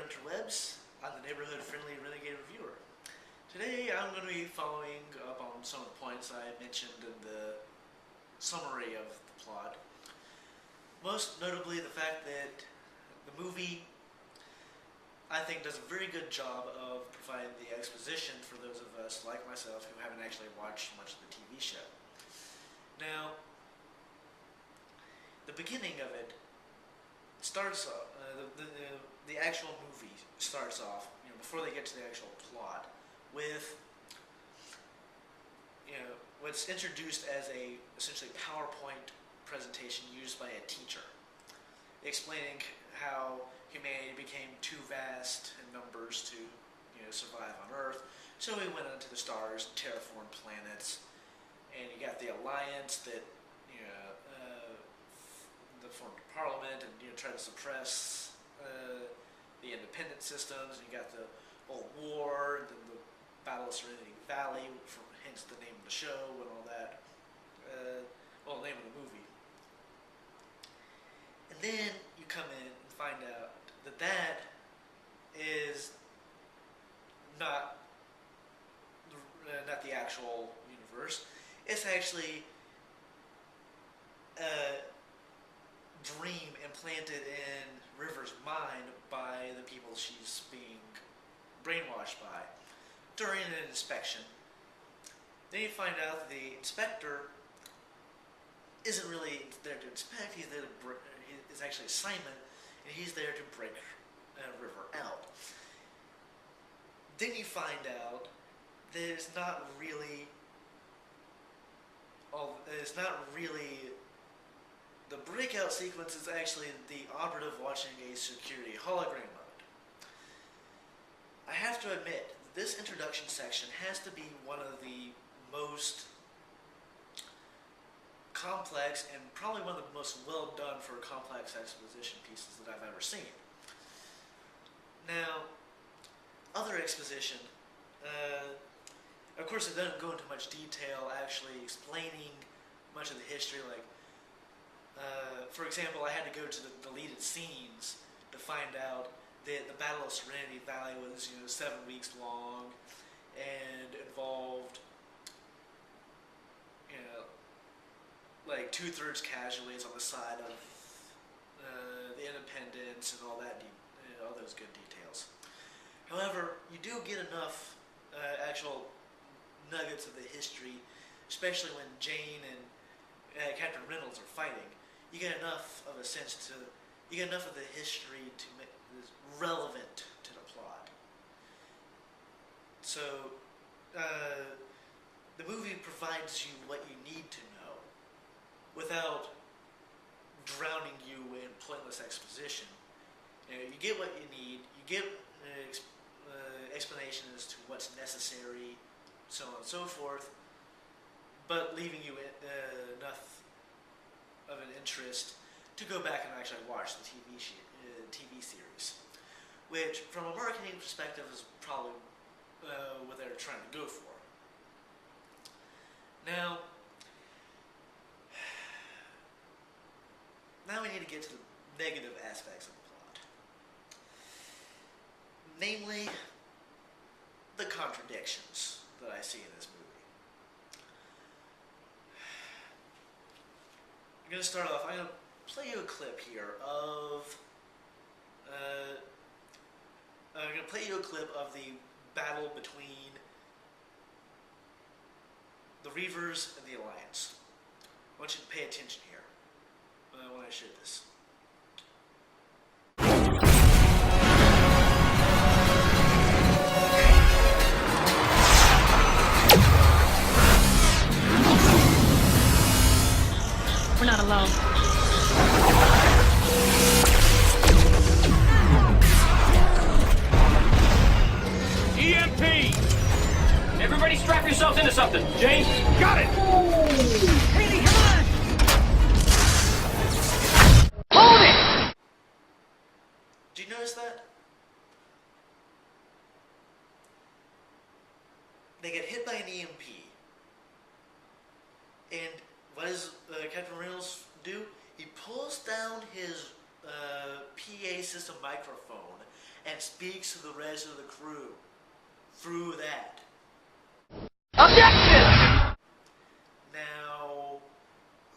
interwebs. I'm the neighborhood-friendly renegade reviewer. Today I'm going to be following up on some of the points I mentioned in the summary of the plot. Most notably the fact that the movie, I think, does a very good job of providing the exposition for those of us like myself who haven't actually watched much of the TV show. Now, the beginning of it starts off, the actual movie starts off, before they get to the actual plot, with, what's introduced as a essentially PowerPoint presentation used by a teacher, explaining how humanity became too vast in numbers to, survive on Earth. So we went onto the stars, terraformed planets, and you got the alliance that, that formed a parliament and tried to suppress the independent systems. And you got the old war, and then the Battle of Serenity Valley, hence the name of the show and all that. Well, the name of the movie. And then you come in and find out that that is not the actual universe. It's actually a dream implanted in River's mind by the people she's being brainwashed by during an inspection. Then you find out the inspector isn't really there to inspect. He's there to it's actually Simon, and he's there to break River out. Then you find out that it's not really the breakout sequence is actually the operative watching a security hologram mode. I have to admit, this introduction section has to be one of the most complex and probably one of the most well done for complex exposition pieces that I've ever seen. Now, other exposition, of course it doesn't go into much detail actually explaining much of the history, like for example, I had to go to the deleted scenes to find out that the Battle of Serenity Valley was 7 weeks long and involved like 2/3 casualties on the side of the independents and all that, all those good details. However, you do get enough actual nuggets of the history, especially when Jane and Captain Reynolds are fighting. You get enough of a sense you get enough of the history to make this relevant to the plot. So, the movie provides you what you need to know without drowning you in pointless exposition. You get what you need, you get explanation as to what's necessary, so on and so forth, but leaving you enough of an interest to go back and actually watch the TV series, which from a marketing perspective is probably what they're trying to go for. Now we need to get to the negative aspects of the plot. Namely, the contradictions that I see in this movie. I'm going to start off, I'm going to play you a clip here of the battle between the Reavers and the Alliance. I want you to pay attention here when I show this. We're not alone. EMP! Everybody strap yourselves into something. Jane, got it! Haley, come on! Hold it! Do you notice that? They get hit by an EMP. And what does Captain Reynolds do? He pulls down his PA system microphone and speaks to the rest of the crew through that. Objection! Now,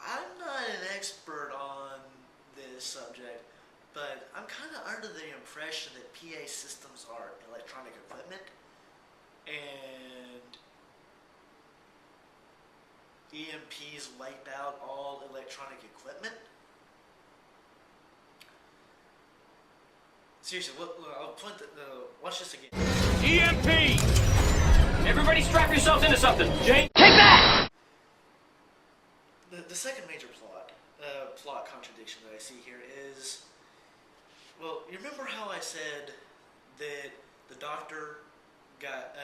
I'm not an expert on this subject, but I'm kind of under the impression that PA systems are electronic equipment, and EMPs wipe out all electronic equipment. Seriously, I'll point watch this again. EMP! Everybody strap yourselves into something. Jane? Take that! The second major plot contradiction that I see here is, well, you remember how I said that the doctor got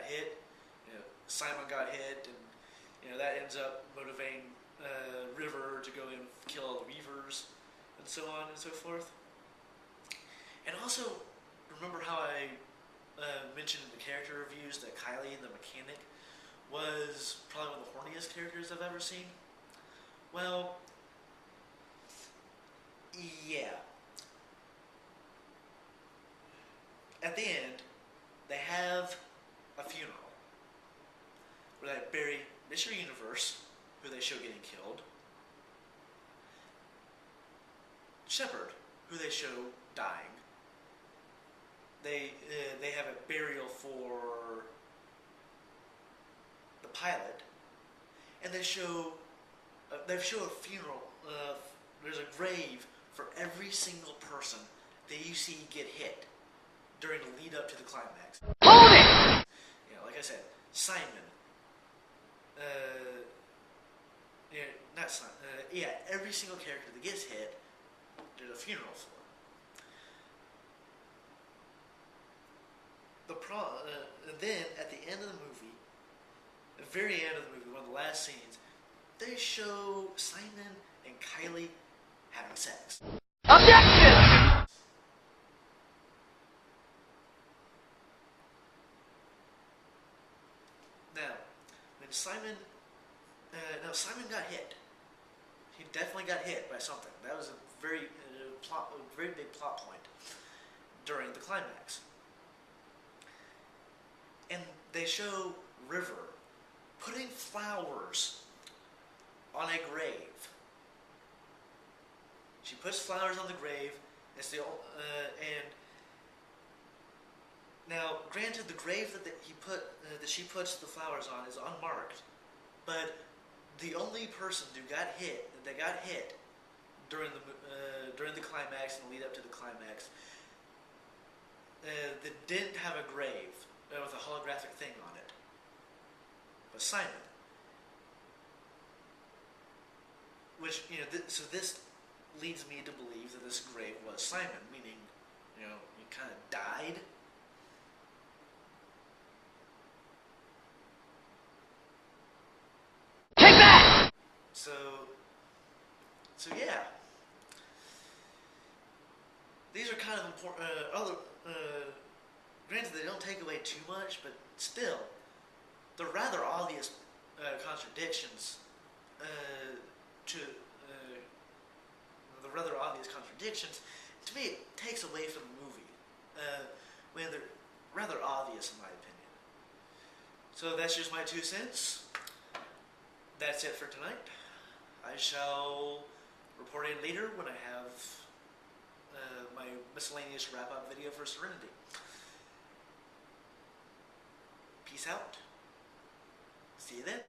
hit? You know, Simon got hit, and you know that ends up motivating River to go and kill all the Weavers, and so on and so forth. And also, remember how I mentioned in the character reviews that Kylie, the mechanic, was probably one of the horniest characters I've ever seen? Well, yeah. At the end, they have a funeral where they bury Mr. Universe, who they show getting killed, Shepard, who they show dying. They have a burial for the pilot, and they show a funeral. There's a grave for every single person that you see get hit during the lead up to the climax. Hold it! You know, like I said, Simon. Not Simon. Every single character that gets hit, there's a funeral for. And then at the end of the movie, the very end of the movie, one of the last scenes, they show Simon and Kylie having sex. Objection! Now, when Simon got hit. He definitely got hit by something. That was a very big plot point during the climax. And they show River putting flowers on a grave. She puts flowers on the grave. It's the and now, granted, the grave that she puts the flowers on is unmarked, but the only person that got hit during the climax and the lead up to the climax that didn't have a grave with a holographic thing on it was Simon. Which, so this leads me to believe that this grave was Simon, meaning, he kind of died. Take that! So yeah. These are kind of important, granted they don't take away too much, but still, they're rather obvious contradictions to me, it takes away from the movie when they're rather obvious, in my opinion. So that's just my 2 cents. That's it for tonight. I shall report in later when I have my miscellaneous wrap-up video for Serenity. Peace out. See you then.